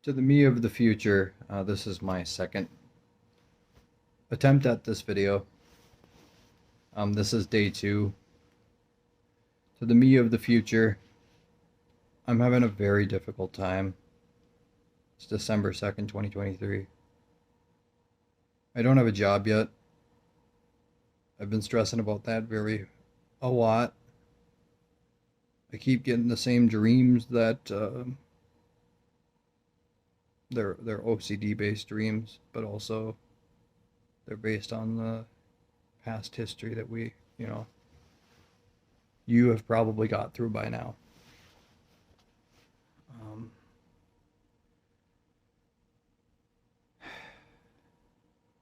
To the me of the future, this is my second attempt at this video. This is day 2. To the me of the future, I'm having a very difficult time. It's December 2nd, 2023. I don't have a job yet. I've been stressing about that a lot. I keep getting the same dreams that they're OCD based dreams, but also they're based on the past history that you have probably got through by now. Um,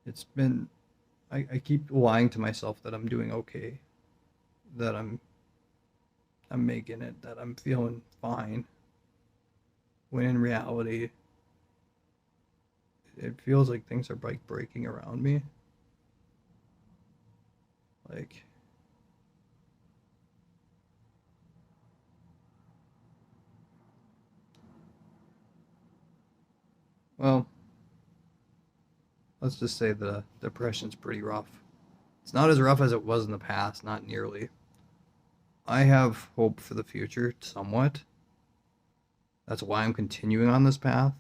it's been I keep lying to myself that I'm doing okay, that I'm making it, that I'm feeling fine. When in reality, it feels like things are like breaking around me. Like, well, let's just say the depression's pretty rough. It's not as rough as it was in the past, not nearly. I have hope for the future somewhat. That's why I'm continuing on this path.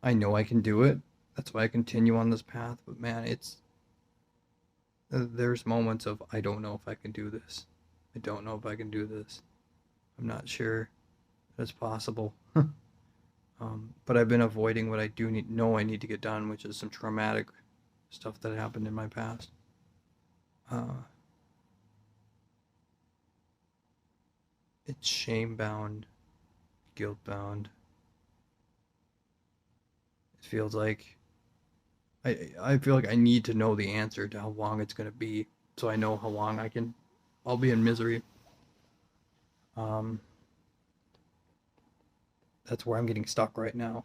I know I can do it. That's why I continue on this path. But man, there's moments of I don't know if I can do this. I don't know if I can do this. I'm not sure it's possible. But I've been avoiding what I do know I need to get done, which is some traumatic stuff that happened in my past. Uh, it's shame bound, guilt bound. It feels like I feel like I need to know the answer to how long it's gonna be, so I know how long I'll be in misery. Um, that's where I'm getting stuck right now.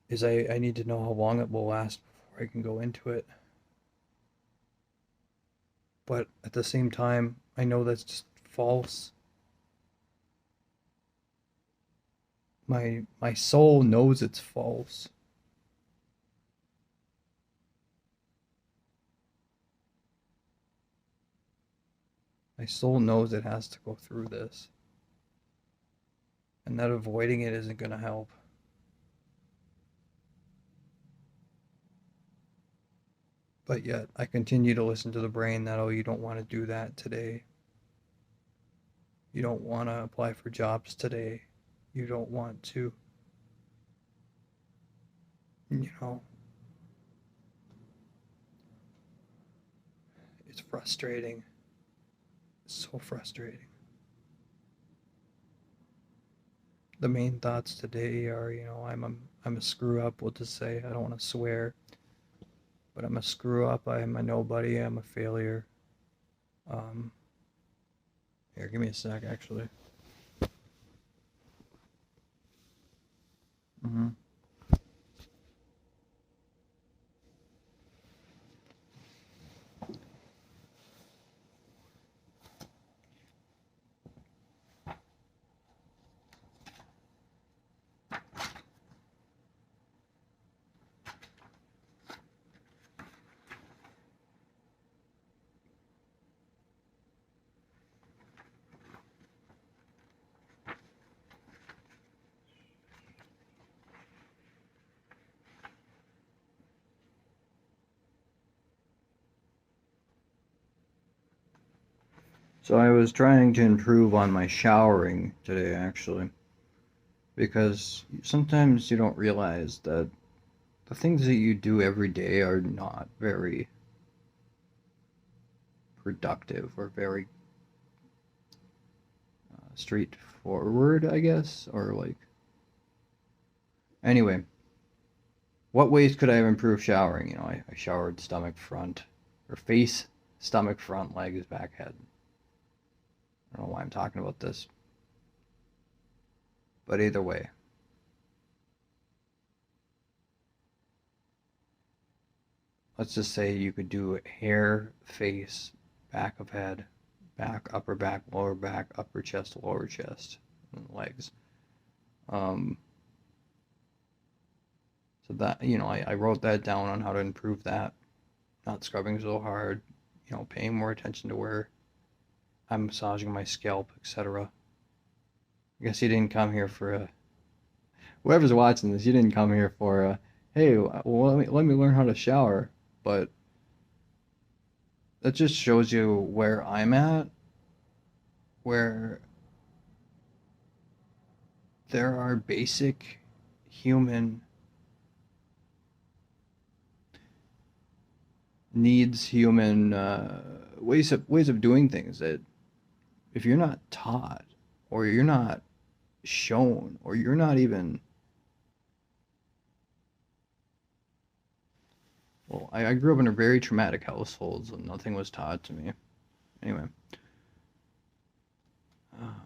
Is I need to know how long it will last before I can go into it. But at the same time, I know that's just false. My soul knows it's false. My soul knows it has to go through this, and that avoiding it isn't going to help. But yet, I continue to listen to the brain that, oh, you don't want to do that today. You don't want to apply for jobs today. You don't want to, you know, it's frustrating. It's so frustrating. The main thoughts today are, I'm a screw up. We'll just say I don't want to swear, but I'm a screw up. I'm a nobody. I'm a failure. Um, Here, give me a sec, actually. Mm-hmm. So I was trying to improve on my showering today, actually, because sometimes you don't realize that the things that you do every day are not very productive or very straightforward, I guess, or like. Anyway, what ways could I have improved showering? I showered stomach front, or face, stomach front, legs, back, head. I don't know why I'm talking about this, but either way. Let's just say you could do hair, face, back of head, back, upper back, lower chest, lower chest. and legs. Um, so that, you know, I wrote that down on how to improve that. Not scrubbing so hard, you know, paying more attention to where I'm massaging my scalp, etc. I guess you didn't come here for a, whoever's watching this, you didn't come here for a, hey, well, let me learn how to shower. But that just shows you where I'm at, where there are basic human needs, human ways of doing things that if you're not taught, or you're not shown, or you're not even, well, I grew up in a very traumatic household, so nothing was taught to me. Anyway, um,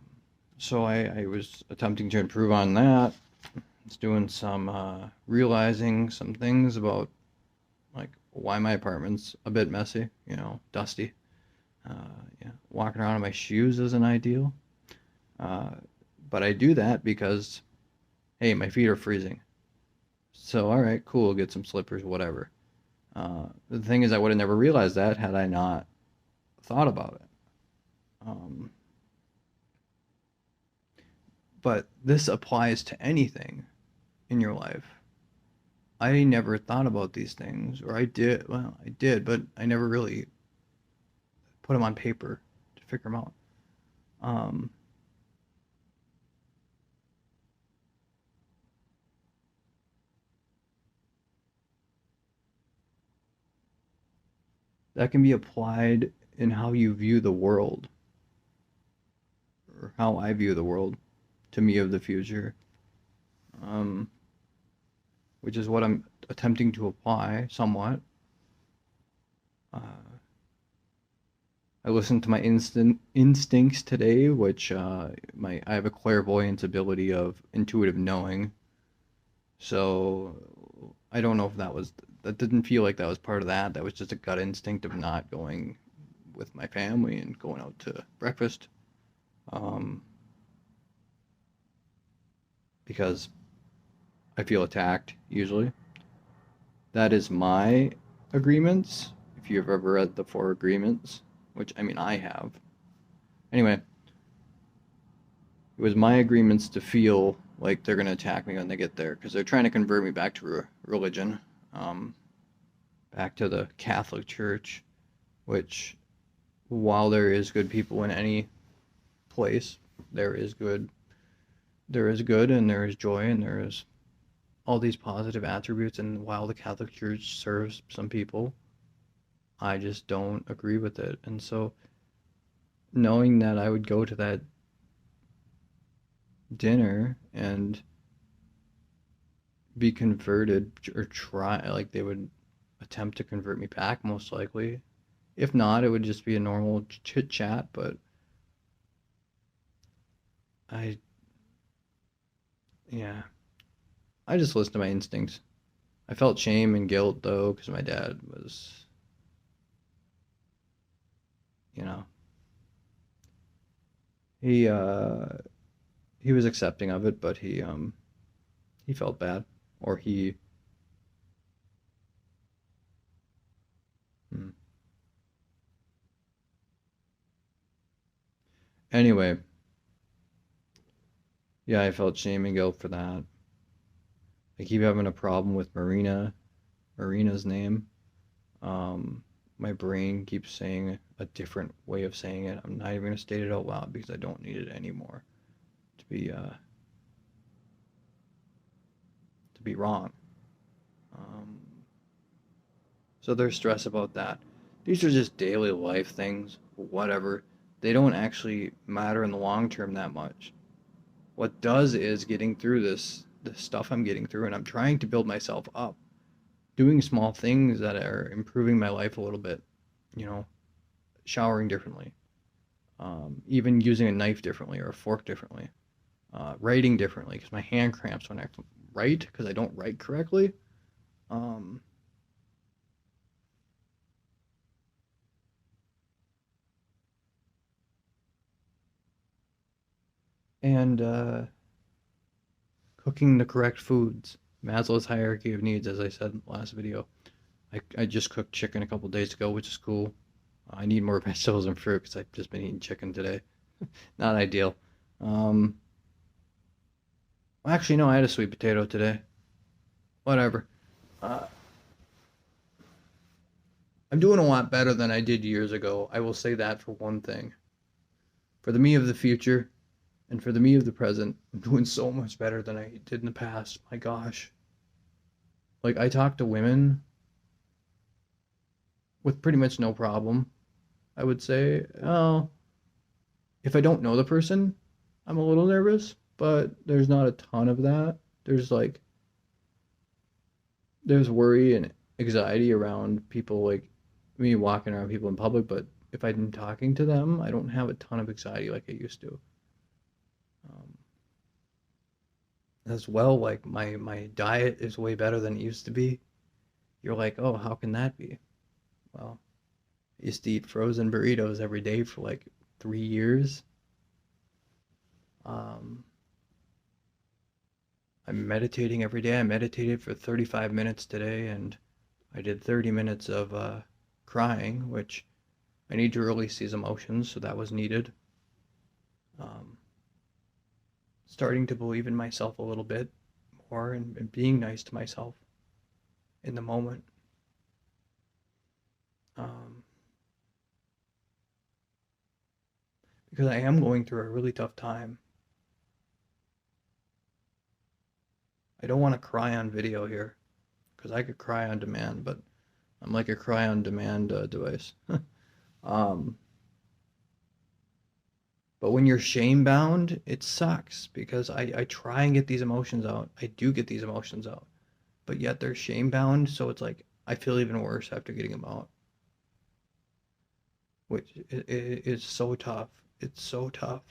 so I was attempting to improve on that. I was doing some realizing some things about like why my apartment's a bit messy, you know, dusty. Yeah, walking around in my shoes isn't ideal. Uh, but I do that because, hey, my feet are freezing. So, all right, cool, get some slippers, whatever. The thing is, I would have never realized that had I not thought about it. Um, but this applies to anything in your life. I never thought about these things, or I did. Well, I did, but I never really put them on paper to figure them out. Um, that can be applied in how you view the world, or how I view the world, to me of the future, um, which is what I'm attempting to apply somewhat. Uh, I listened to my instincts today, which I have a clairvoyance ability of intuitive knowing. So I don't know if that didn't feel like that was part of that. That was just a gut instinct of not going with my family and going out to breakfast. Um, because I feel attacked usually. That is my agreements. If you've ever read the Four Agreements, which I mean I have. Anyway, it was my agreements to feel like they're going to attack me when they get there because they're trying to convert me back to religion, um, back to the Catholic Church, which, while there is good people in any place, there is good, there is good, and there is joy, and there is all these positive attributes. And while the Catholic Church serves some people, I just don't agree with it. And so, knowing that I would go to that dinner and be converted, or try, like they would attempt to convert me back, most likely. If not, it would just be a normal chit chat. But I, yeah, I just listened to my instincts. I felt shame and guilt though, because my dad was, you know, he he was accepting of it, but he felt bad, or he, hmm. Anyway, yeah, I felt shame and guilt for that. I keep having a problem with Marina's name. Um, my brain keeps saying a different way of saying it. I'm not even gonna state it out loud because I don't need it anymore to be to be wrong. Um, so there's stress about that. These are just daily life things, whatever. They don't actually matter in the long term that much. What does is getting through this stuff I'm getting through, and I'm trying to build myself up, doing small things that are improving my life a little bit. You know, showering differently, even using a knife differently or a fork differently, writing differently because my hand cramps when I write because I don't write correctly. Um, and cooking the correct foods. Maslow's hierarchy of needs, as I said in the last video. I just cooked chicken a couple days ago, which is cool. I need more vegetables and fruit because I've just been eating chicken today. Not ideal. Um, actually, no, I had a sweet potato today. Whatever. Uh, I'm doing a lot better than I did years ago. I will say that for one thing. For the me of the future and for the me of the present, I'm doing so much better than I did in the past. My gosh. Like, I talk to women with pretty much no problem, I would say. Oh, if I don't know the person, I'm a little nervous, but there's not a ton of that. There's like, there's worry and anxiety around people, like me walking around people in public, but if I'm talking to them, I don't have a ton of anxiety like I used to. Um, as well, like my diet is way better than it used to be. You're like, oh, how can that be? Well, I used to eat frozen burritos every day for like 3 years. Um, I'm meditating every day. I meditated for 35 minutes today, and I did 30 minutes of crying, which I need to release these emotions, so that was needed. Um, Starting to believe in myself a little bit more and being nice to myself in the moment. Um, because I am going through a really tough time. I don't want to cry on video here because I could cry on demand, but I'm like a cry on demand device. um, but when you're shame bound, it sucks because I try and get these emotions out. I do get these emotions out, but yet they're shame bound, so it's like I feel even worse after getting them out, which is so tough. It's so tough.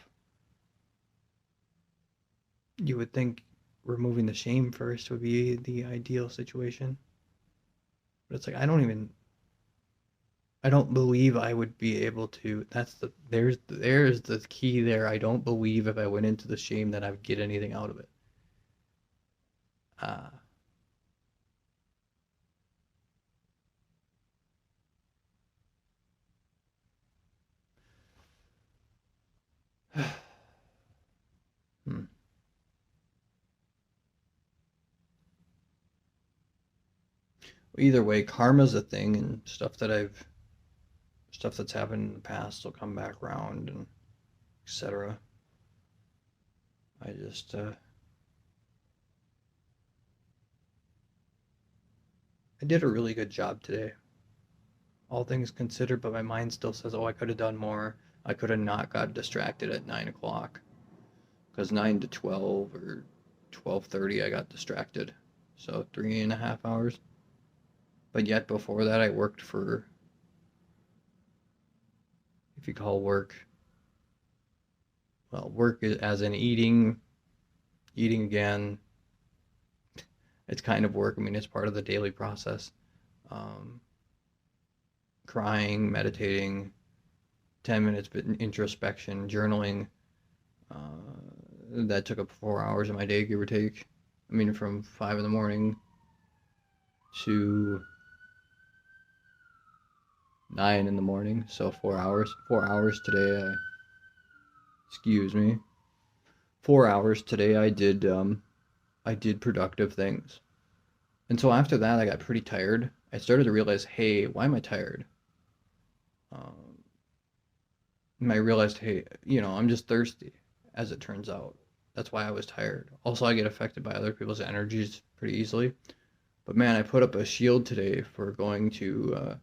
You would think removing the shame first would be the ideal situation, but it's like I don't believe I would be able to. There's the key there. I don't believe if I went into the shame that I would get anything out of it. Uh, hmm. Either way, karma's a thing, and stuff that's happened in the past will come back around, and etc. I just I did a really good job today, all things considered, but my mind still says, "Oh, I could have done more. I could have not got distracted at 9 o'clock." Because 9 to 12 or 12:30 I got distracted. So 3.5 hours. But yet before that I worked for, if you call work, well, work as in eating again. It's kind of work. I mean, it's part of the daily process. Um, Crying, meditating, 10 minutes introspection, journaling. That took up 4 hours of my day, give or take. I mean, from 5 in the morning to 9 in the morning. So 4 hours. 4 hours today. Excuse me. 4 hours today. I did productive things. And so after that, I got pretty tired. I started to realize, hey, why am I tired? Um, and I realized, hey, I'm just thirsty, as it turns out. That's why I was tired. Also, I get affected by other people's energies pretty easily. But man, I put up a shield today for going to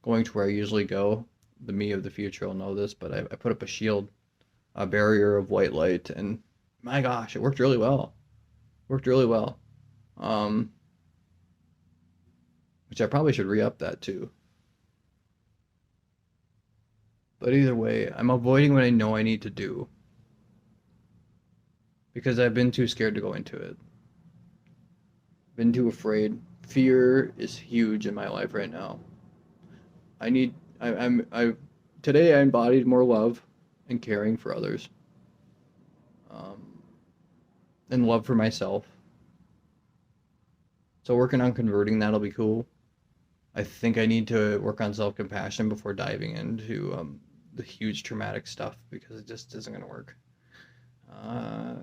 where I usually go. The me of the future will know this, but I put up a shield, a barrier of white light, and my gosh, it worked really well. Worked really well. Um, which I probably should re-up that too. But either way, I'm avoiding what I know I need to do because I've been too scared to go into it. Been too afraid. Fear is huge in my life right now. I need I today I embodied more love and caring for others. and love for myself. So working on converting that'll be cool. I think I need to work on self-compassion before diving into the huge traumatic stuff because it just isn't going to work. Uh,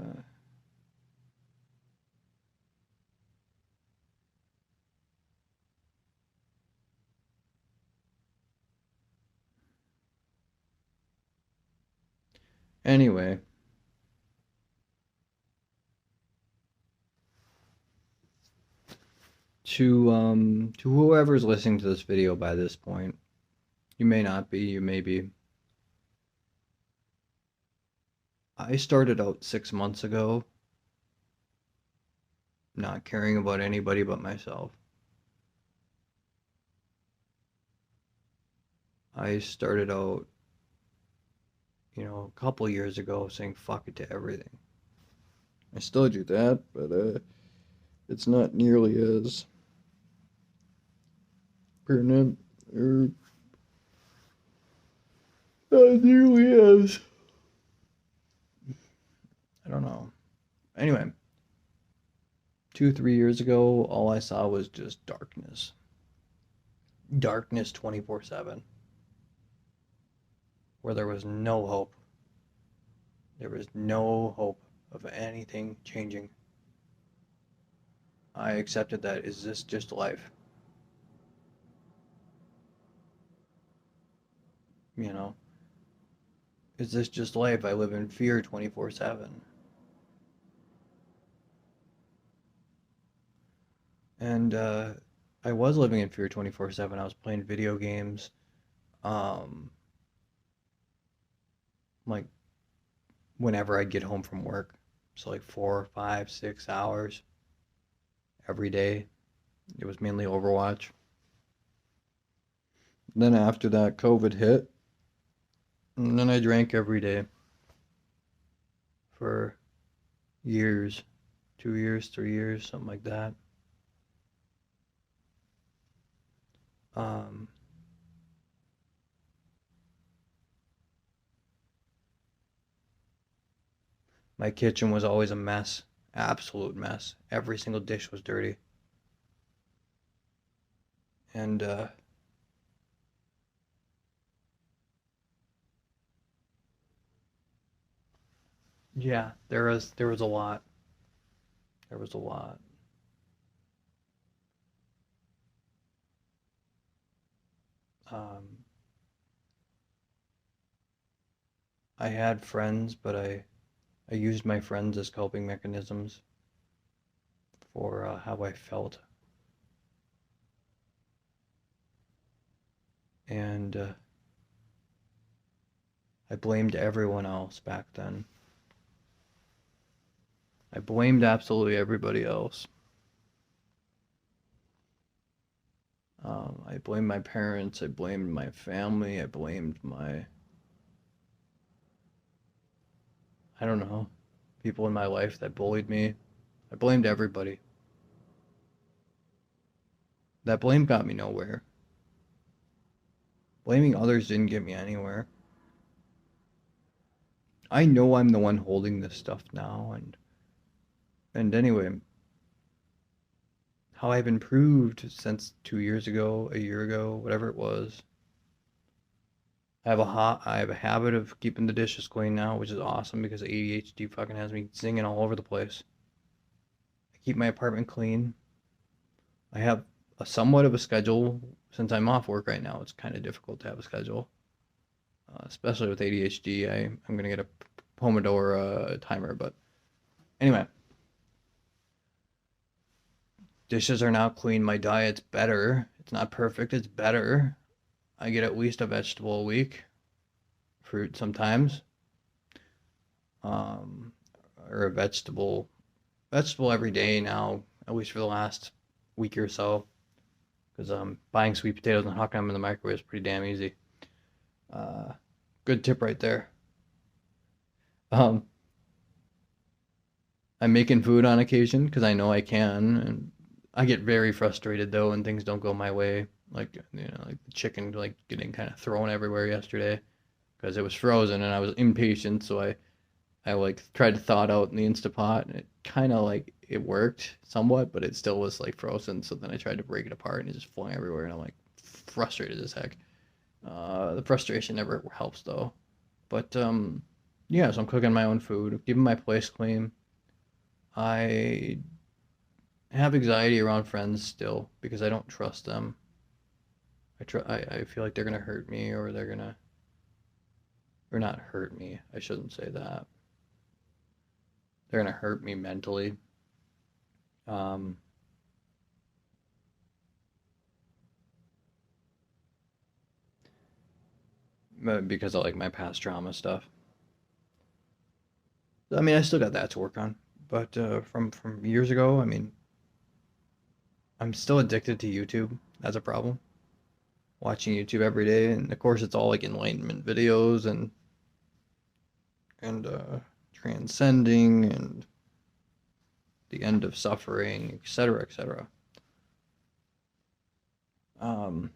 anyway, to whoever's listening to this video by this point, you may not be, you may be. I started out 6 months ago not caring about anybody but myself. I started out, a couple years ago saying fuck it to everything. I still do that, but it's not nearly as permanent or not nearly as. I don't know. Anyway, 2, 3 years ago, all I saw was just darkness. Darkness 24/7. Where there was no hope. There was no hope of anything changing. I accepted that. Is this just life? You know? Is this just life? I live in fear 24/7. And I was living in fear 24/7. I was playing video games. Um, like whenever I'd get home from work. So like 4, 5, 6 hours every day. It was mainly Overwatch. Then after that, COVID hit. And then I drank every day for years, 2 years, 3 years, something like that. Um, my kitchen was always a mess, absolute mess. Every single dish was dirty. And yeah, there was a lot. There was a lot. Um, I had friends, but I used my friends as coping mechanisms for how I felt. And I blamed everyone else back then. I blamed absolutely everybody else. I blamed my parents. I blamed my family. I blamed I don't know, people in my life that bullied me. I blamed everybody. That blame got me nowhere. Blaming others didn't get me anywhere. I know I'm the one holding this stuff now, and anyway, how I've improved since 2 years ago, a year ago, whatever it was. I have a habit of keeping the dishes clean now, which is awesome because ADHD fucking has me singing all over the place. I keep my apartment clean. I have a somewhat of a schedule since I'm off work right now. It's kind of difficult to have a schedule, especially with ADHD. I'm gonna get a Pomodoro timer, but anyway, dishes are now clean. My diet's better. It's not perfect. It's better. I get at least a vegetable a week, fruit sometimes, um, or a vegetable every day now, at least for the last week or so, because buying sweet potatoes and hucking them in the microwave is pretty damn easy. Uh, Good tip right there. Um, I'm making food on occasion because I know I can, and I get very frustrated though when things don't go my way. Like the chicken like getting kind of thrown everywhere yesterday because it was frozen and I was impatient, so I I like tried to thaw it out in the Instapot, and it kind of like it worked somewhat, but it still was like frozen. So then I tried to break it apart, and it just flung everywhere, and I'm like frustrated as heck. The frustration never helps though. But yeah, so I'm cooking my own food, keeping my place clean. I have anxiety around friends still because I don't trust them. I feel like they're gonna hurt me, or they're gonna, or not hurt me. I shouldn't say that. They're gonna hurt me mentally. Um, because of like my past trauma stuff. I mean, I still got that to work on, but from years ago, I mean, I'm still addicted to YouTube. That's a problem. Watching YouTube every day, and of course, it's all like enlightenment videos and transcending and the end of suffering, etc., etc. Um,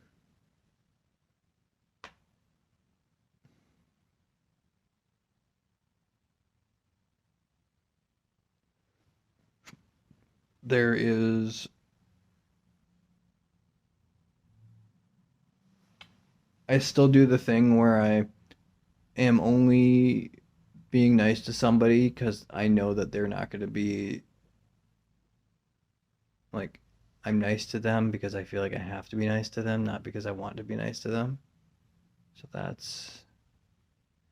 there is, I still do the thing where I am only being nice to somebody because I know that they're not going to be like, I'm nice to them because I feel like I have to be nice to them, not because I want to be nice to them. So that's,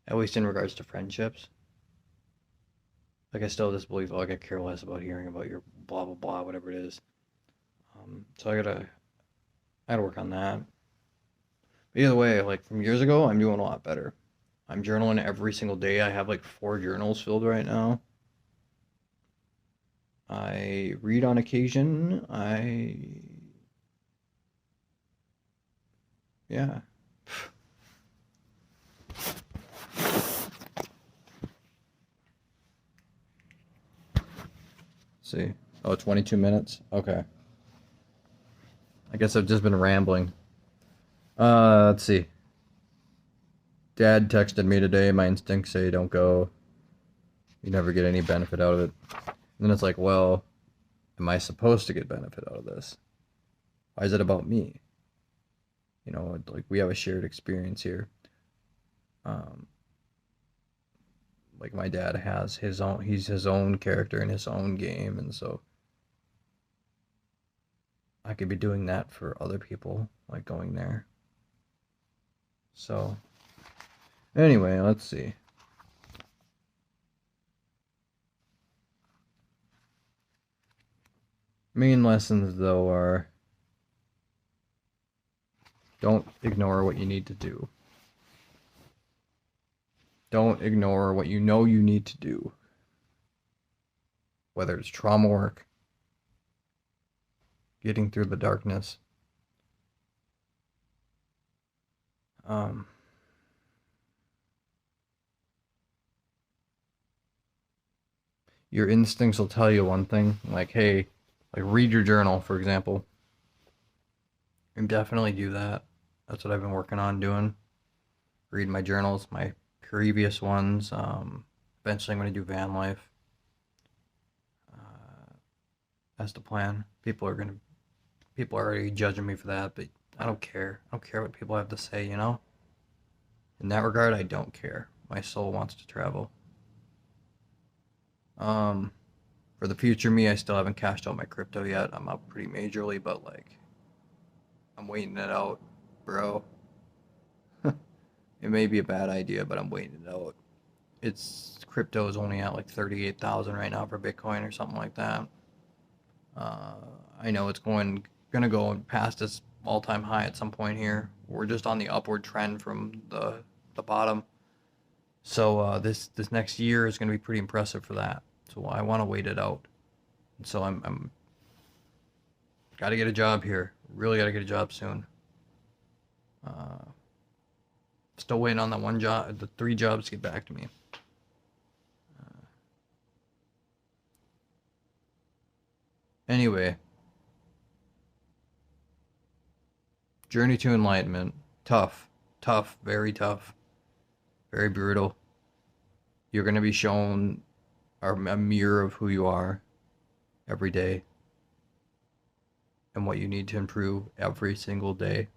at least in regards to friendships. Like, I still have this belief, like, I care less about hearing about your blah, blah, blah, whatever it is. So I gotta work on that. But either way, like, from years ago, I'm doing a lot better. I'm journaling every single day. I have like 4 journals filled right now. I read on occasion. Yeah. See. Oh, 22 minutes? Okay. I guess I've just been rambling. Let's see. Dad texted me today. My instincts say don't go. You never get any benefit out of it. And then it's like, well, am I supposed to get benefit out of this? Why is it about me? You know, like we have a shared experience here. Um, like my dad has his own, he's his own character in his own game, and so I could be doing that for other people, like going there. So, anyway, let's see. Main lessons, though, are don't ignore what you need to do. Don't ignore what you know you need to do. Whether it's trauma work, getting through the darkness. Um, your instincts will tell you one thing, like, hey, like read your journal, for example. And definitely do that. That's what I've been working on doing. Read my journals, my previous ones. Eventually, I'm going to do van life. That's the plan. People are already judging me for that, but I don't care. I don't care what people have to say, you know? In that regard, I don't care. My soul wants to travel. Um, for the future me, I still haven't cashed out my crypto yet. I'm up pretty majorly, but like, I'm waiting it out, bro. It may be a bad idea, but I'm waiting it out. It's crypto is only at like 38,000 right now for Bitcoin or something like that. Uh, I know it's gonna go past its all-time high at some point here. We're just on the upward trend from the bottom. So this next year is gonna be pretty impressive for that. So I want to wait it out. And so I'm got to get a job here. Really got to get a job soon. Uh, Still waiting on that one job, the 3 jobs to get back to me. Anyway, journey to enlightenment. Tough, tough, very brutal. You're going to be shown a mirror of who you are every day and what you need to improve every single day.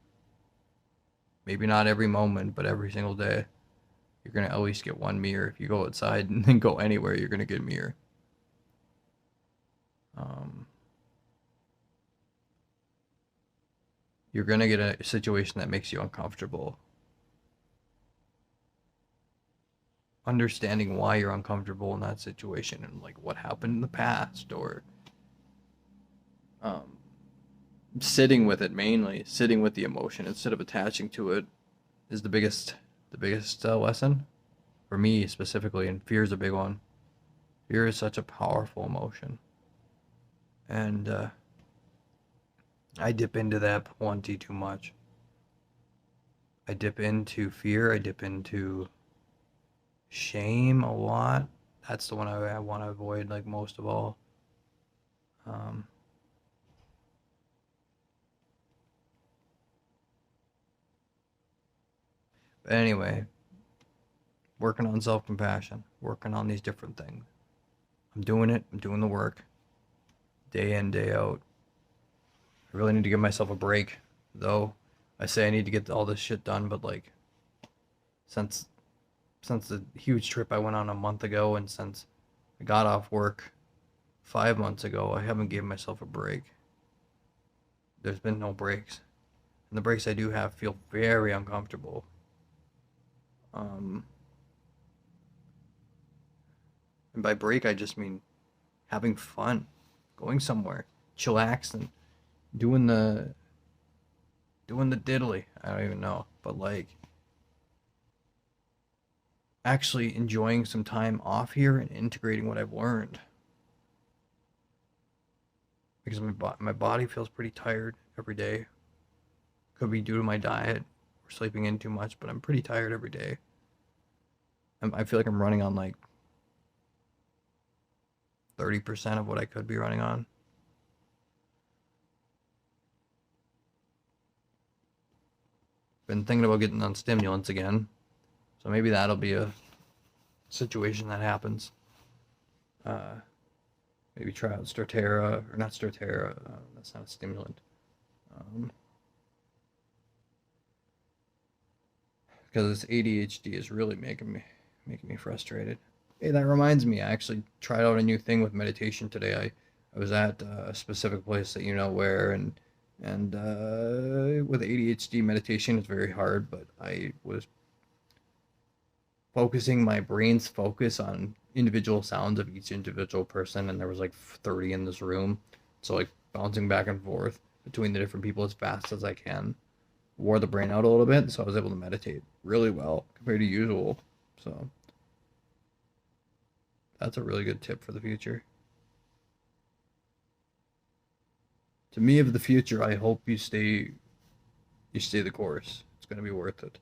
Maybe not every moment, but every single day. You're going to at least get one mirror. If you go outside and then go anywhere, you're going to get a mirror. You're going to get a situation that makes you uncomfortable. Understanding why you're uncomfortable in that situation and like what happened in the past, or sitting with it, mainly sitting with the emotion instead of attaching to it, is the biggest lesson for me specifically. And fear is a big one. Fear is such a powerful emotion, and I dip into that plenty too much. I dip into fear. I dip into shame a lot. That's the one I want to avoid, like, most of all. Um, but anyway, working on self-compassion, working on these different things. I'm doing it. I'm doing the work, day in, day out. I really need to give myself a break, though. I say I need to get all this shit done, but like, since the huge trip I went on a month ago, and since I got off work 5 months ago, I haven't given myself a break. There's been no breaks, and the breaks I do have feel very uncomfortable. Um, and by break, I just mean having fun, going somewhere, chillaxing, doing the diddly. I don't even know, but like actually enjoying some time off here and integrating what I've learned. Because my body feels pretty tired every day. Could be due to my diet or sleeping in too much, but I'm pretty tired every day. I feel like I'm running on like 30% of what I could be running on. Been thinking about getting on stimulants again, so maybe that'll be a situation that happens. Maybe try out Strattera, or not Strattera. That's not a stimulant. Because this ADHD is really making me frustrated. Hey, that reminds me. I actually tried out a new thing with meditation today. I was at a specific place that you know where, and with ADHD, meditation is very hard. But I was focusing my brain's focus on individual sounds of each individual person, and there was like 30 in this room, so like bouncing back and forth between the different people as fast as I can wore the brain out a little bit, so I was able to meditate really well compared to usual. So that's a really good tip for the future. To me, of the future, I hope you stay the course. It's gonna be worth it.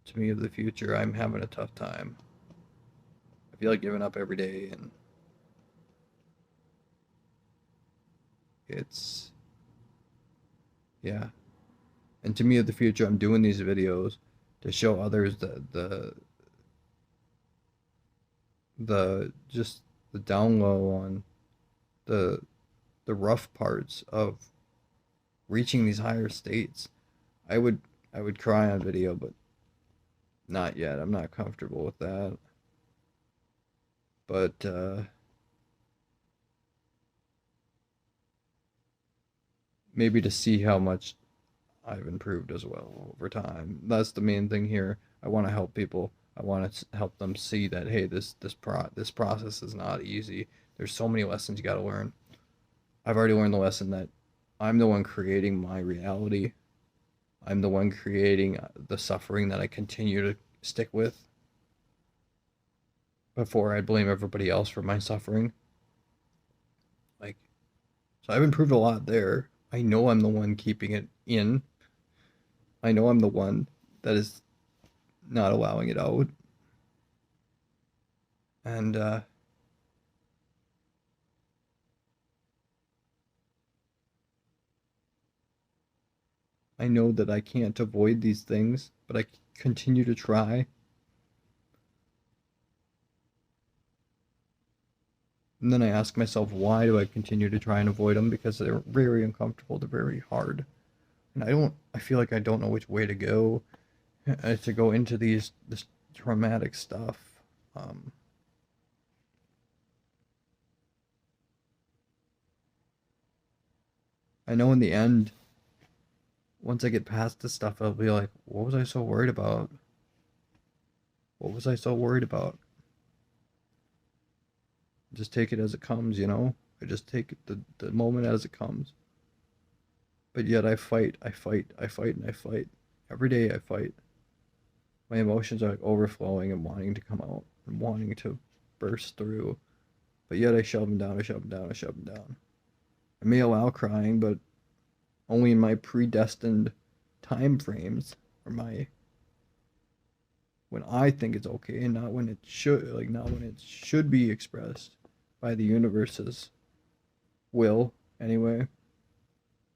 To me, of the future, I'm having a tough time. I feel like giving up every day, and it's yeah. And to me, of the future, I'm doing these videos to show others the just the down low on the the rough parts of reaching these higher states. I would I would cry on video, but not yet. I'm not comfortable with that. But maybe to see how much I've improved as well over time. That's the main thing here. I want to help people. I want to help them see that, hey, this process is not easy. There's so many lessons you got to learn. I've already learned the lesson that I'm the one creating my reality. I'm the one creating the suffering that I continue to stick with. Before I blame everybody else for my suffering. Like, so I've improved a lot there. I know I'm the one keeping it in. I know I'm the one that is not allowing it out. And I know that I can't avoid these things, but I continue to try. And then I ask myself, why do I continue to try and avoid them? Because they're very uncomfortable, they're very hard. And I feel like I don't know which way to go into this traumatic stuff. I know in the end, once I get past this stuff, I'll be like, what was I so worried about? What was I so worried about? Just take it as it comes, you know? I just take the moment as it comes. But yet I fight, and I fight. Every day I fight. My emotions are like overflowing and wanting to come out and wanting to burst through. But yet I shove them down, I shove them down, I shove them down. I may allow crying, but only in my predestined time frames, or my when I think it's okay, and not when it should be expressed by the universe's will anyway.